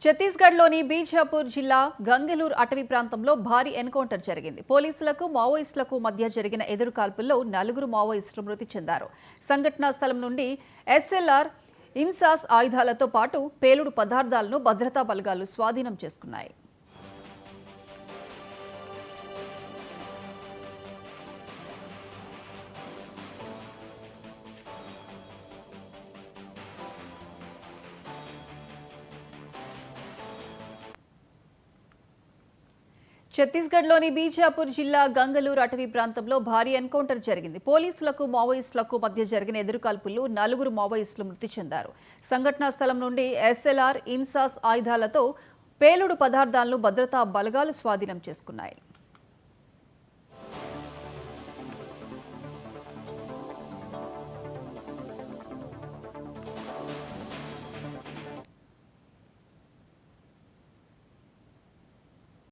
ఛత్తీస్గఢ్లోని బీజాపూర్ జిల్లా గంగలూర్ అటవీ ప్రాంతంలో భారీ ఎన్కౌంటర్ జరిగింది. పోలీసులకు మావోయిస్టులకు మధ్య జరిగిన ఎదురుకాల్పుల్లో 4 మావోయిస్టులు మృతి చెందారు. సంఘటనా స్థలం నుండి ఎస్ఎల్ఆర్, ఇన్సాస్ ఆయుధాలతో పాటు పేలుడు పదార్థాలను భద్రతా బలగాలు స్వాధీనం చేసుకున్నాయి. ఛత్తీస్గఢ్లోని బీజాపూర్ జిల్లా గంగలూర్ అటవీ ప్రాంతంలో భారీ ఎన్కౌంటర్ జరిగింది. పోలీసులకు మావోయిస్టులకు మధ్య జరిగిన ఎదురుకాల్పుల్లో 4 మావోయిస్టులు మృతి చెందారు. సంఘటనా స్థలం నుండి ఎస్ఎల్ఆర్, ఇన్సాస్ ఆయుధాలతో పేలుడు పదార్థాలను భద్రతా బలగాలు స్వాధీనం చేసుకున్నాయి.